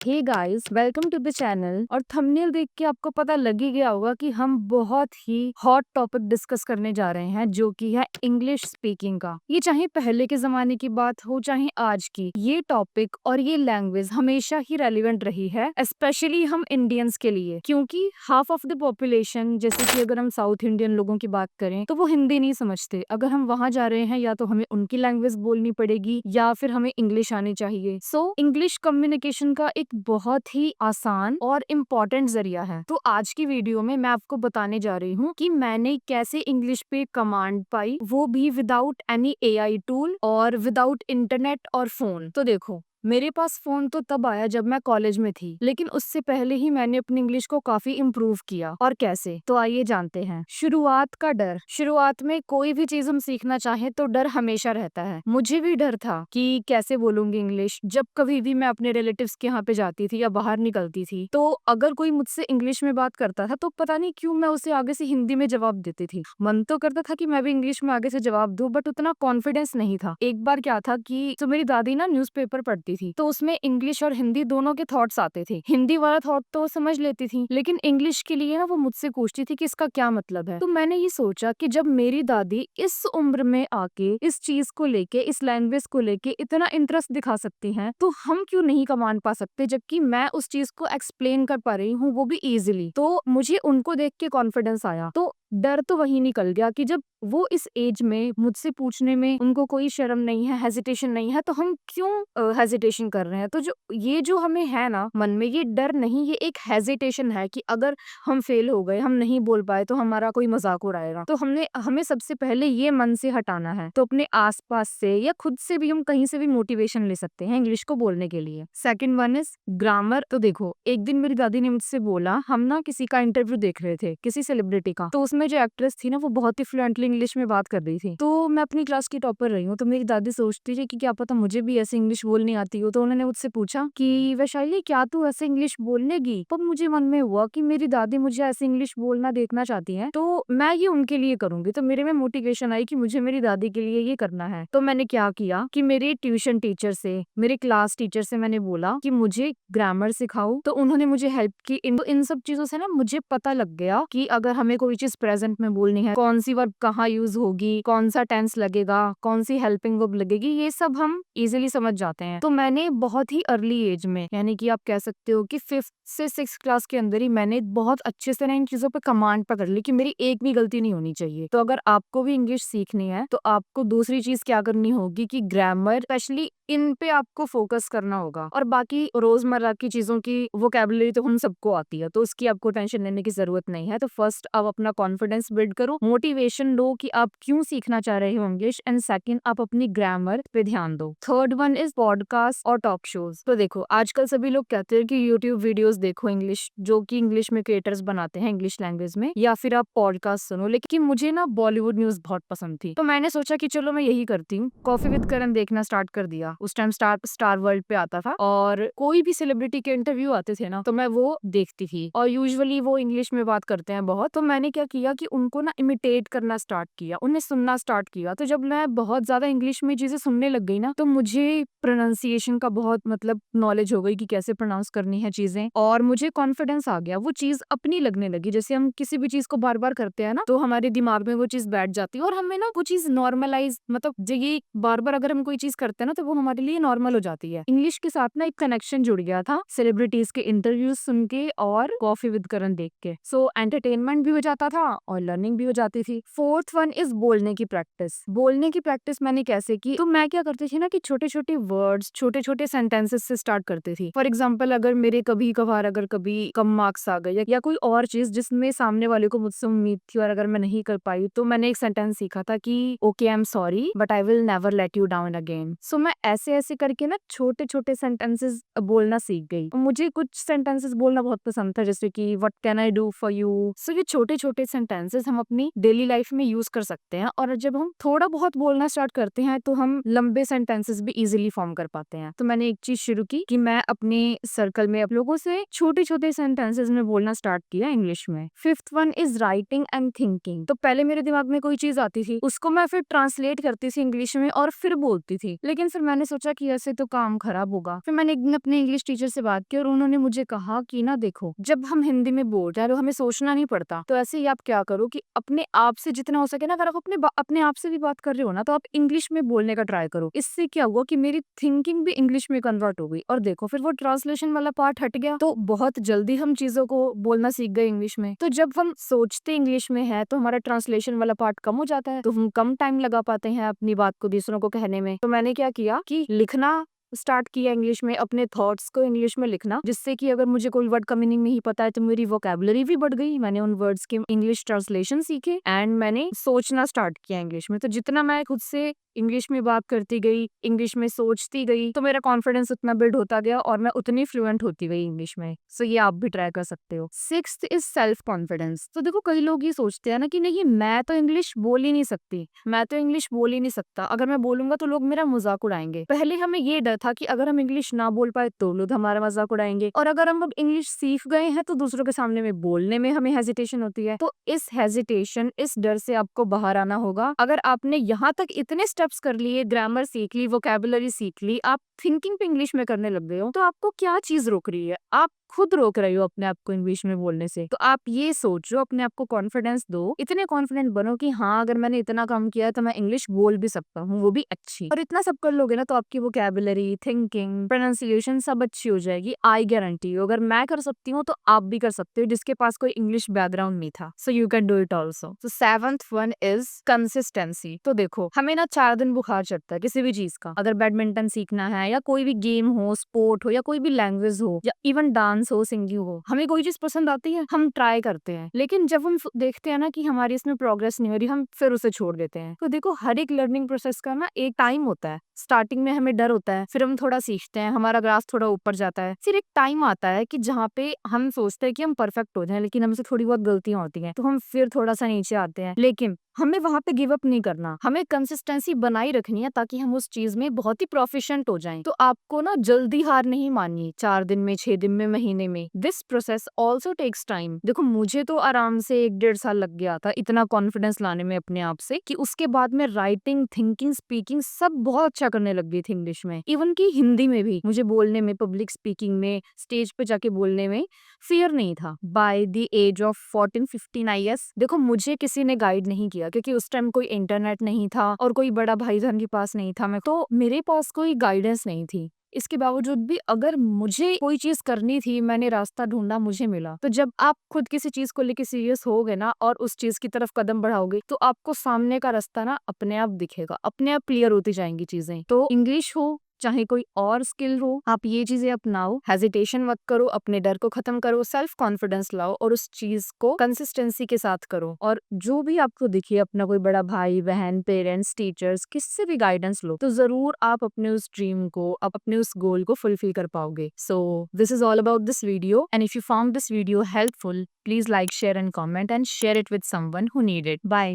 Hey guys, welcome to the channel. और thumbnail देख के आपको पता लग ही गया होगा कि हम बहुत ही हॉट टॉपिक डिस्कस करने जा रहे हैं, जो कि है इंग्लिश स्पीकिंग का। ये चाहे पहले के जमाने की बात हो चाहे आज की, ये टॉपिक और ये लैंग्वेज हमेशा ही रेलिवेंट रही है, स्पेशली हम इंडियंस के लिए, क्योंकि हाफ ऑफ द पॉपुलेशन, जैसे कि अगर हम साउथ इंडियन लोगों की बात करें तो वो हिंदी नहीं समझते। अगर हम वहां जा रहे हैं या तो हमें उनकी लैंग्वेज बोलनी पड़ेगी या फिर हमें इंग्लिश आनी चाहिए। सो इंग्लिश कम्युनिकेशन का एक बहुत ही आसान और इम्पोर्टेंट जरिया है। तो आज की वीडियो में मैं आपको बताने जा रही हूँ कि मैंने कैसे इंग्लिश पे कमांड पाई, वो भी विदाउट एनी एआई टूल और विदाउट इंटरनेट और फोन। तो देखो, मेरे पास फोन तो तब आया जब मैं कॉलेज में थी, लेकिन उससे पहले ही मैंने अपनी इंग्लिश को काफी इम्प्रूव किया। और कैसे, तो आइए जानते हैं। शुरुआत का डर। शुरुआत में कोई भी चीज हम सीखना चाहें तो डर हमेशा रहता है। मुझे भी डर था कि कैसे बोलूंगी इंग्लिश। जब कभी भी मैं अपने रिलेटिव्स के यहाँ पे जाती थी या बाहर निकलती थी, तो अगर कोई मुझसे इंग्लिश में बात करता था तो पता नहीं क्यों मैं उसे आगे से हिंदी में जवाब देती थी। मन तो करता था कि मैं भी इंग्लिश में आगे से जवाब दूं, बट उतना कॉन्फिडेंस नहीं था। एक बार क्या था कि तो मेरी दादी ना न्यूज़पेपर पढ़ती थी, तो उसमें इंग्लिश और हिंदी दोनों के थॉट्स आते थे। हिंदी वाला थॉट तो समझ लेती थी, लेकिन इंग्लिश के लिए ना वो मुझसे पूछती थी कि इसका क्या मतलब है। तो मैंने ये सोचा कि जब मेरी दादी इस उम्र में आके इस चीज को लेके, इस लैंग्वेज को लेके इतना इंटरेस्ट दिखा सकती हैं, तो हम क्यों नहीं कमांड पा सकते, जबकि मैं उस चीज को एक्सप्लेन कर पा रही हूँ, वो भी इजीली। तो मुझे उनको देख के कॉन्फिडेंस आया। तो डर तो वही निकल गया कि जब वो इस एज में मुझसे पूछने में उनको कोई शर्म नहीं है, हेजिटेशन नहीं है, तो हम क्यों हेजिटेशन कर रहे हैं। तो जो हमें है ना मन में, ये डर नहीं, ये एक हेजिटेशन है कि अगर हम फेल हो गए, हम नहीं बोल पाए, तो हमारा कोई मजाक उड़ाएगा। तो हमें सबसे पहले ये मन से हटाना है। तो अपने आसपास से या खुद से भी, हम कहीं से भी मोटिवेशन ले सकते हैं इंग्लिश को बोलने के लिए। Second one is grammar. तो देखो, एक दिन मेरी दादी ने मुझसे बोला, हम ना किसी का इंटरव्यू देख रहे थे, किसी सेलिब्रिटी का। तो उसमें जो एक्ट्रेस थी ना, वो बहुत ही फ्लुएंटली इंग्लिश में बात कर रही थी। तो मैं अपनी क्लास की टॉपर रही हूँ, तो मेरी दादी सोचती थी कि क्या पता मुझे भी ऐसे इंग्लिश बोलनी आती हो। तो उन्होंने मुझसे पूछा कि वैशाली, क्या तू ऐसे इंग्लिश बोल लेगी। तब मुझे मन में हुआ कि मेरी दादी मुझे ऐसे इंग्लिश बोलना देखना चाहती है, तो मैं ये उनके लिए करूंगी। तो मेरे में मोटिवेशन आई कि मुझे मेरी दादी के लिए ये करना है। तो मैंने क्या किया कि मेरे ट्यूशन टीचर से, मेरे क्लास टीचर से मैंने बोला कि मुझे ग्रामर सिखाओ। तो उन्होंने मुझे हेल्प की। इन सब चीजों से ना मुझे पता लग गया कि अगर हमें कोई चीज प्रेजेंट में बोलनी है, कौन सी वर्ब कहाँ यूज होगी, कौन सा टेंस लगेगा, कौन सी हेल्पिंग वर्ब लगेगी, ये सब हम इजीली समझ जाते हैं। तो मैंने बहुत ही अर्ली एज में, यानी कि आप कह सकते हो कि 5th से 6th क्लास के अंदर ही मैंने बहुत अच्छे से ना इन चीजों पे कमांड पकड़ ली कि मेरी एक भी गलती नहीं होनी चाहिए। तो अगर आपको भी इंग्लिश सीखनी है तो आपको दूसरी चीज क्या करनी होगी कि ग्रामर, स्पेशली इन पे आपको फोकस करना होगा। और बाकी रोजमर्रा की चीजों की वोकेबुलरी तो हम सबको आती है, तो उसकी आपको टेंशन लेने की जरूरत नहीं है। तो फर्स्ट आप अपना कॉन्फिडेंस बिल्ड करो, मोटिवेशन लो कि आप क्यों सीखना चाह रहे हो इंग्लिश, एंड सेकंड आप अपनी ग्रामर पे ध्यान दो। थर्ड वन इज पॉडकास्ट और टॉक शोज। तो देखो, आजकल सभी लोग कहते हैं कि यूट्यूब वीडियोस देखो इंग्लिश, जो कि इंग्लिश में क्रिएटर्स बनाते हैं इंग्लिश लैंग्वेज में, या फिर आप पॉडकास्ट सुनो। लेकिन मुझे ना बॉलीवुड न्यूज बहुत पसंद थी, तो मैंने सोचा कि चलो मैं यही करती हूँ। कॉफी विद करण देखना स्टार्ट कर दिया। उस टाइम स्टार वर्ल्ड पे आता था, और कोई भी सेलिब्रिटी के इंटरव्यू आते थे ना, तो मैं वो देखती थी। और यूजुअली वो इंग्लिश में बात करते हैं बहुत, तो मैंने क्या किया कि उनको ना इमिटेट करना स्टार्ट किया, उन्हें सुनना स्टार्ट किया। तो जब मैं बहुत ज्यादा इंग्लिश में चीजें सुनने लग गई ना, तो मुझे प्रोनाउंसिएशन का बहुत नॉलेज हो गई कि कैसे प्रोनाउंस करनी है चीजें, और मुझे कॉन्फिडेंस आ गया। वो चीज अपनी लगने लगी। जैसे हम किसी भी चीज को बार बार करते हैं ना, तो हमारे दिमाग में वो चीज बैठ जाती है, और हमें ना वो चीज नॉर्मलाइज, जो ये बार बार अगर हम कोई चीज करते हैं ना, तो वो हमारे लिए नॉर्मल हो जाती है। इंग्लिश के साथ ना एक कनेक्शन जुड़ गया था सेलिब्रिटीज के इंटरव्यूज सुन के और कॉफी विद करण देख के। सो एंटरटेनमेंट भी हो जाता था और लर्निंग भी हो जाती थी। फोर्थ वन इज बोलने की प्रैक्टिस। बोलने की प्रैक्टिस मैंने कैसे की, तो मैं क्या करती थी ना कि छोटे छोटे वर्ड्स, छोटे छोटे सेंटेंसेस से स्टार्ट करती थी। फॉर एग्जाम्पल, अगर मेरे कभी कभार अगर कभी कम मार्क्स आ गए या कोई और चीज जिसमें सामने वाले को मुझसे उम्मीद थी और अगर मैं नहीं कर पाई, तो मैंने एक सेंटेंस सीखा था कि okay, I am sorry but I will never let you down again. So मैं ऐसे ऐसे करके ना छोटे छोटे सेंटेंसेस बोलना सीख गई। मुझे कुछ सेंटेंसेस बोलना बहुत पसंद था, जैसे कि what can I do for you. So ये छोटे छोटे सेंटेंसेस हम अपनी डेली लाइफ में यूज कर सकते हैं, और जब हम थोड़ा बहुत बोलना स्टार्ट करते हैं तो हम लंबे सेंटेंसेस भी इजीली फॉर्म कर पाते हैं। तो मैंने एक चीज शुरू की कि मैं अपने सर्कल में अब लोगों से छोटे छोटे सेंटेंसेस में बोलना स्टार्ट किया इंग्लिश में। Fifth one is writing and thinking. तो पहले मेरे दिमाग में कोई चीज आती थी, उसको मैं फिर ट्रांसलेट करती थी इंग्लिश में और फिर बोलती थी। लेकिन फिर मैंने मैंने सोचा कि ऐसे तो काम खराब होगा। फिर मैंने एक दिन अपने इंग्लिश टीचर से बात की और उन्होंने मुझे कहा कि ना देखो, जब हम हिंदी में बोल रहे हैं तो हमें सोचना नहीं पड़ता। तो ऐसे ही आप क्या करो कि अपने आप से जितना हो सके ना, अगर आप अपने आप से भी बात कर रहे हो ना, तो आप इंग्लिश में बोलने का ट्राई करो। इससे क्या हुआ कि मेरी थिंकिंग भी इंग्लिश में कन्वर्ट हो गई और देखो फिर वो ट्रांसलेशन वाला पार्ट हट गया, तो बहुत जल्दी हम चीजों को बोलना सीख गए इंग्लिश में। तो जब हम सोचते इंग्लिश में है तो हमारा ट्रांसलेशन वाला पार्ट कम हो जाता है, तो हम कम टाइम लगा पाते हैं अपनी बात को दूसरों को कहने में। तो मैंने क्या किया कि लिखना स्टार्ट किया इंग्लिश में, अपने थॉट्स को इंग्लिश में लिखना, जिससे कि अगर मुझे कोई वर्ड का मीनिंग नहीं पता है तो मेरी वोकैबुलरी भी बढ़ गई। मैंने उन वर्ड्स के इंग्लिश ट्रांसलेशन सीखे एंड मैंने सोचना स्टार्ट किया इंग्लिश में। तो जितना मैं खुद से इंग्लिश में बात करती गई, इंग्लिश में सोचती गई, तो मेरा कॉन्फिडेंस उतना बिल्ड होता गया और मैं उतनी फ्लुएंट होती गई इंग्लिश में। सो ये आप भी ट्राई कर सकते हो। 6th is self confidence. तो देखो कई लोग ये सोचते हैं ना कि नहीं, मैं तो इंग्लिश बोल ही नहीं सकती, मैं तो इंग्लिश बोल ही नहीं सकता, अगर मैं बोलूंगा तो लोग मेरा मजाक उड़ाएंगे। पहले हमें ये डर था कि अगर हम इंग्लिश ना बोल पाए तो लोग हमारा मजाक उड़ाएंगे, और अगर हम अब इंग्लिश सीख गए हैं तो दूसरों के सामने में बोलने में हमें हेजिटेशन होती है। तो इस हेजिटेशन, इस डर से आपको बाहर आना होगा। अगर आपने यहाँ तक इतने स्टेप्स कर लिए, ग्रामर सीख ली, वोकैबुलरी सीख ली, आप थिंकिंग पे इंग्लिश में करने लग गए हो, तो आपको क्या चीज रोक रही है? आप खुद रोक रहे हो अपने आप को इंग्लिश में बोलने से। तो आप ये सोचो, अपने आप को कॉन्फिडेंस दो, इतने कॉन्फिडेंट बनो कि हाँ, अगर मैंने इतना काम किया है तो मैं इंग्लिश बोल भी सकता हूँ, वो भी अच्छी। और इतना सब कर लोगे ना तो आपकी वोकैबुलरी, थिंकिंग, प्रोनाउंसिएशन सब अच्छी हो जाएगी। आई गारंटी यू, अगर मैं कर सकती हूँ तो आप भी कर सकते हो, जिसके पास कोई इंग्लिश बैकग्राउंड नहीं था। So you can do it also. तो 7th वन इज कंसिस्टेंसी। तो देखो, हमें ना 4 दिन बुखार चढ़ता है किसी भी चीज का। अगर बैडमिंटन सीखना है या कोई भी गेम हो, स्पोर्ट हो या कोई भी लैंग्वेज हो या इवन डांस हो, सिंगिंग हो, हमें कोई चीज पसंद आती है, हम ट्राई करते हैं, लेकिन जब हम देखते हैं ना कि हमारी इसमें प्रोग्रेस नहीं हो रही, हम फिर उसे छोड़ देते हैं। तो देखो, हर एक लर्निंग प्रोसेस का ना एक टाइम होता है। स्टार्टिंग में हमें डर होता है, फिर हम थोड़ा सीखते हैं, हमारा ग्राफ थोड़ा ऊपर जाता है, फिर एक टाइम आता है कि जहाँ पे हम सोचते हैं कि हम परफेक्ट हो जाएं, लेकिन हमसे थोड़ी बहुत गलतियां होती हैं, तो हम फिर थोड़ा सा नीचे आते हैं। लेकिन हमें वहां पे गिव अप नहीं करना, हमें कंसिस्टेंसी बनाई रखनी है ताकि हम उस चीज में बहुत ही प्रोफिशिएंट हो जाएं। तो आपको ना जल्दी हार नहीं माननी, 4 दिन में, 6 दिन में, महीने में। This process also takes time. देखो, मुझे तो आराम से 1-1.5 साल लग गया था इतना कॉन्फिडेंस लाने में अपने आप से, कि उसके बाद में राइटिंग, थिंकिंग, स्पीकिंग सब बहुत अच्छा करने लग गई थी इंग्लिश में। इवन की हिंदी में भी मुझे बोलने में, पब्लिक स्पीकिंग में, स्टेज पे जाके बोलने में फियर नहीं था। By the age of 14-15 I guess. देखो, मुझे किसी ने गाइड नहीं किया, क्योंकि उस टाइम कोई इंटरनेट नहीं था और कोई बड़ा भाईजान के पास नहीं था, मैं तो मेरे पास कोई गाइडेंस नहीं थी। इसके बावजूद भी अगर मुझे कोई चीज करनी थी, मैंने रास्ता ढूंढा, मुझे मिला। तो जब आप खुद किसी चीज को लेके सीरियस होगे ना और उस चीज की तरफ कदम बढ़ाओगे, तो आपको सामने का रास्ता ना अपने आप दिखेगा, अपने आप क्लियर होती जाएंगी चीजें। तो इंग्लिश हो चाहे कोई और स्किल हो, आप ये चीजें अपनाओ, हेजिटेशन मत करो, अपने डर को खत्म करो, सेल्फ कॉन्फिडेंस लाओ और उस चीज को कंसिस्टेंसी के साथ करो। और जो भी आपको दिखे, अपना कोई बड़ा भाई बहन, पेरेंट्स, टीचर्स, किससे भी गाइडेंस लो, तो जरूर आप अपने उस ड्रीम को, अपने उस गोल को फुलफिल कर पाओगे। So this is all about this video, and if you found this video helpful, please like, share and comment and share it with someone who need it. Bye.